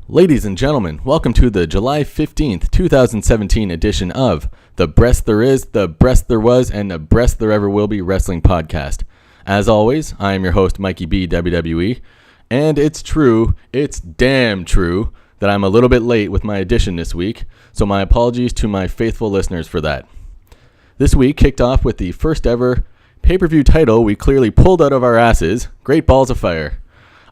Ladies and gentlemen, welcome to the July 15th, 2017 edition of The Breast There Is, The Breast There Was, and The Breast There Ever Will Be Wrestling Podcast. As always, I am your host, Mikey B, WWE, and it's damn true, that I'm a little bit late with my edition this week, so my apologies to my faithful listeners for that. This week kicked off with the first ever pay-per-view title we clearly pulled out of our asses, Great Balls of Fire.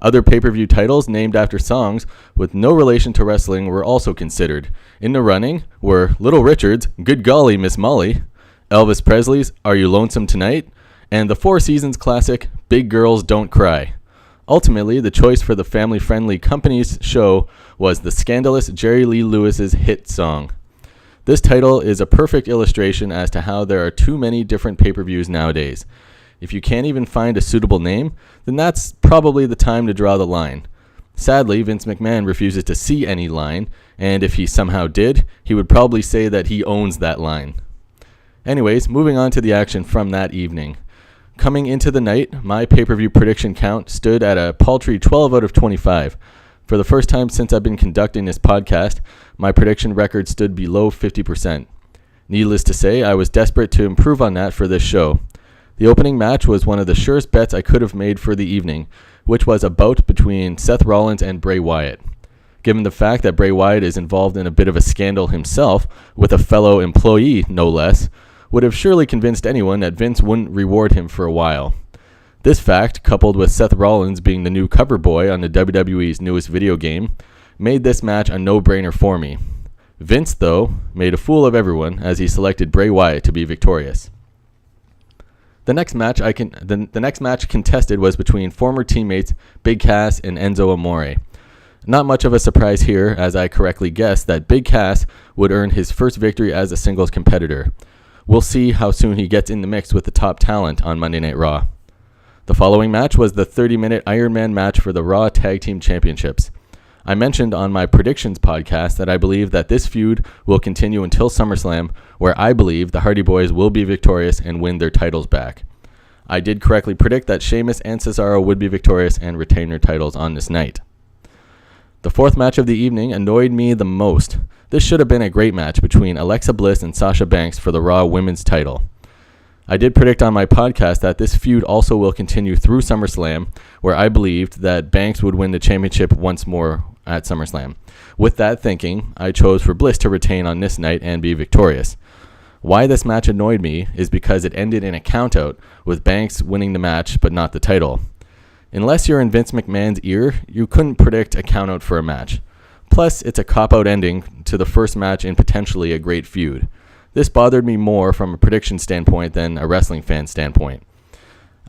Other pay-per-view titles named after songs with no relation to wrestling were also considered. In the running were Little Richard's Good Golly Miss Molly, Elvis Presley's Are You Lonesome Tonight, and the Four Seasons classic Big Girls Don't Cry. Ultimately, the choice for the family-friendly company's show was the scandalous Jerry Lee Lewis's hit song. This title is a perfect illustration as to how there are too many different pay-per-views nowadays. If you can't even find a suitable name, then that's probably the time to draw the line. Sadly, Vince McMahon refuses to see any line, and if he somehow did, he would probably say that he owns that line. Anyways, moving on to the action from that evening. Coming into the night, my pay-per-view prediction count stood at a paltry 12 out of 25. For the first time since I've been conducting this podcast, my prediction record stood below 50%. Needless to say, I was desperate to improve on that for this show. The opening match was one of the surest bets I could have made for the evening, which was a bout between Seth Rollins and Bray Wyatt. Given the fact that Bray Wyatt is involved in a bit of a scandal himself, with a fellow employee no less, would have surely convinced anyone that Vince wouldn't reward him for a while. This fact, coupled with Seth Rollins being the new cover boy on the WWE's newest video game, made this match a no-brainer for me. Vince, though, made a fool of everyone as he selected Bray Wyatt to be victorious. The next match contested was between former teammates Big Cass and Enzo Amore. Not much of a surprise here, as I correctly guessed that Big Cass would earn his first victory as a singles competitor. We'll see how soon he gets in the mix with the top talent on Monday Night Raw. The following match was the 30-minute Iron Man match for the Raw Tag Team Championships. I mentioned on my predictions podcast that I believe that this feud will continue until SummerSlam, where I believe the Hardy Boys will be victorious and win their titles back. I did correctly predict that Sheamus and Cesaro would be victorious and retain their titles on this night. The fourth match of the evening annoyed me the most. This should have been a great match between Alexa Bliss and Sasha Banks for the Raw Women's title. I did predict on my podcast that this feud also will continue through SummerSlam, where I believed that Banks would win the championship once more at SummerSlam. With that thinking, I chose for Bliss to retain on this night and be victorious. Why this match annoyed me is because it ended in a countout, with Banks winning the match but not the title. Unless you're in Vince McMahon's ear, you couldn't predict a countout for a match. Plus, it's a cop-out ending to the first match in potentially a great feud. This bothered me more from a prediction standpoint than a wrestling fan standpoint.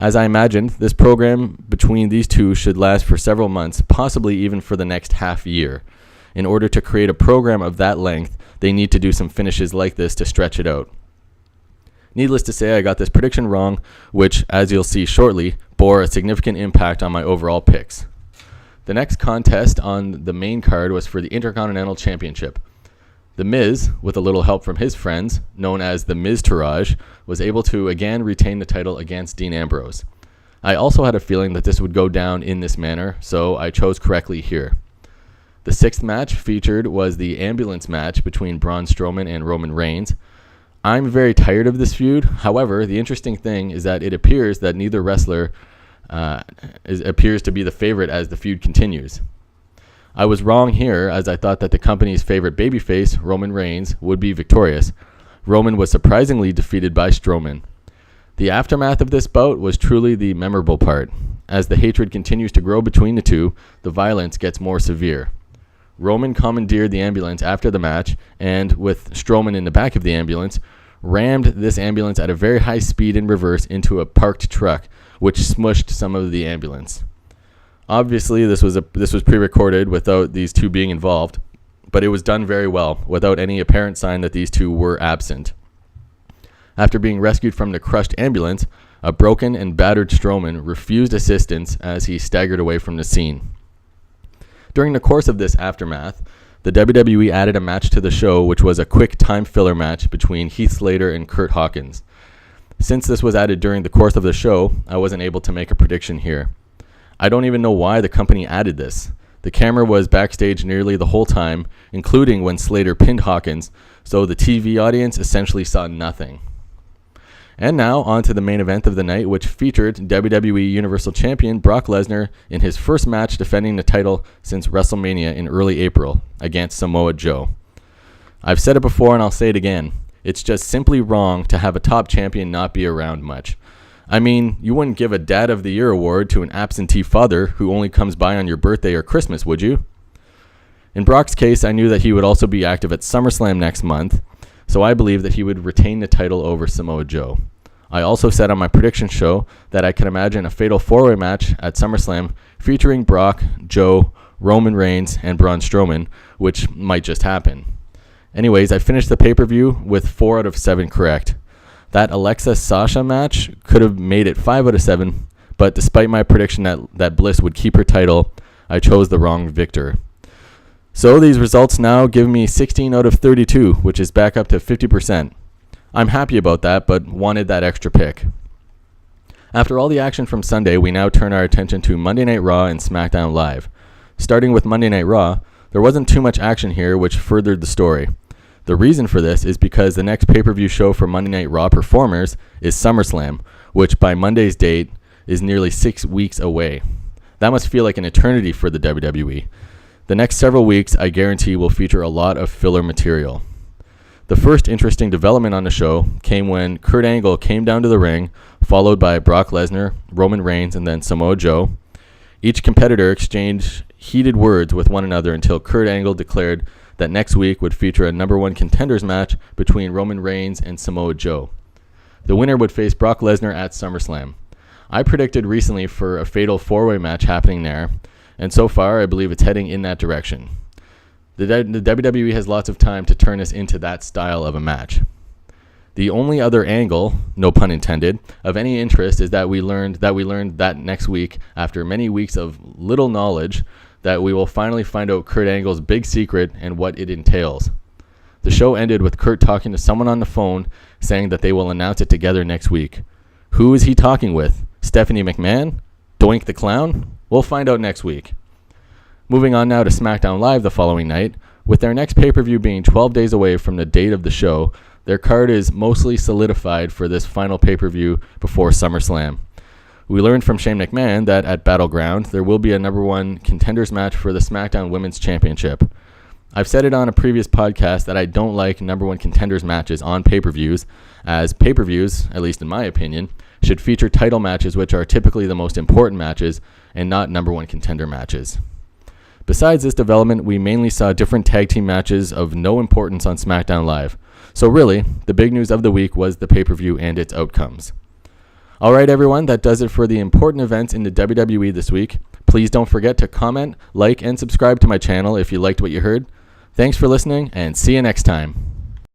As I imagined, this program between these two should last for several months, possibly even for the next half year. In order to create a program of that length, they need to do some finishes like this to stretch it out. Needless to say, I got this prediction wrong, which, as you'll see shortly, bore a significant impact on my overall picks. The next contest on the main card was for the Intercontinental Championship. The Miz, with a little help from his friends, known as the Miztourage, was able to again retain the title against Dean Ambrose. I also had a feeling that this would go down in this manner, so I chose correctly here. The sixth match featured was the ambulance match between Braun Strowman and Roman Reigns. I'm very tired of this feud. However, the interesting thing is that it appears that neither wrestler appears to be the favorite as the feud continues. I was wrong here, as I thought that the company's favorite babyface, Roman Reigns, would be victorious. Roman was surprisingly defeated by Strowman. The aftermath of this bout was truly the memorable part. As the hatred continues to grow between the two, the violence gets more severe. Roman commandeered the ambulance after the match, and with Strowman in the back of the ambulance, rammed this ambulance at a very high speed in reverse into a parked truck, which smushed some of the ambulance. Obviously, this was pre-recorded without these two being involved, but it was done very well, without any apparent sign that these two were absent. After being rescued from the crushed ambulance, a broken and battered Strowman refused assistance as he staggered away from the scene. During the course of this aftermath, the WWE added a match to the show, which was a quick time filler match between Heath Slater and Curt Hawkins. Since this was added during the course of the show, I wasn't able to make a prediction here. I don't even know why the company added this. The camera was backstage nearly the whole time, including when Slater pinned Hawkins, so the TV audience essentially saw nothing. And now, on to the main event of the night, which featured WWE Universal Champion Brock Lesnar in his first match defending the title since WrestleMania in early April against Samoa Joe. I've said it before and I'll say it again. It's just simply wrong to have a top champion not be around much. I mean, you wouldn't give a Dad of the Year award to an absentee father who only comes by on your birthday or Christmas, would you? In Brock's case, I knew that he would also be active at SummerSlam next month, so I believe that he would retain the title over Samoa Joe. I also said on my prediction show that I could imagine a fatal four-way match at SummerSlam featuring Brock, Joe, Roman Reigns, and Braun Strowman, which might just happen. Anyways, I finished the pay-per-view with 4 out of 7 correct. That Alexa-Sasha match could have made it 5 out of 7, but despite my prediction that Bliss would keep her title, I chose the wrong victor. So these results now give me 16 out of 32, which is back up to 50%. I'm happy about that, but wanted that extra pick. After all the action from Sunday, we now turn our attention to Monday Night Raw and Smackdown Live. Starting with Monday Night Raw, there wasn't too much action here, which furthered the story. The reason for this is because the next pay-per-view show for Monday Night Raw performers is SummerSlam, which by Monday's date is nearly 6 weeks away. That must feel like an eternity for the WWE. The next several weeks, I guarantee, will feature a lot of filler material. The first interesting development on the show came when Kurt Angle came down to the ring, followed by Brock Lesnar, Roman Reigns, and then Samoa Joe. Each competitor exchanged heated words with one another until Kurt Angle declared that next week would feature a number 1 contenders match between Roman Reigns and Samoa Joe. The winner would face Brock Lesnar at SummerSlam. I predicted recently for a fatal 4-way match happening there, and so far I believe it's heading in that direction. The WWE has lots of time to turn this into that style of a match. The only other angle, no pun intended, of any interest is that we learned that next week, after many weeks of little knowledge, that we will finally find out Kurt Angle's big secret and what it entails. The show ended with Kurt talking to someone on the phone saying that they will announce it together next week. Who is he talking with? Stephanie McMahon? Doink the Clown? We'll find out next week. Moving on now to SmackDown Live the following night. With their next pay-per-view being 12 days away from the date of the show, their card is mostly solidified for this final pay-per-view before SummerSlam. We learned from Shane McMahon that at Battleground, there will be a number 1 contenders match for the SmackDown Women's Championship. I've said it on a previous podcast that I don't like number 1 contenders matches on pay-per-views, as pay-per-views, at least in my opinion, should feature title matches which are typically the most important matches and not number 1 contender matches. Besides this development, we mainly saw different tag team matches of no importance on SmackDown Live. So really, the big news of the week was the pay-per-view and its outcomes. Alright everyone, that does it for the important events in the WWE this week. Please don't forget to comment, like, and subscribe to my channel if you liked what you heard. Thanks for listening, and see you next time.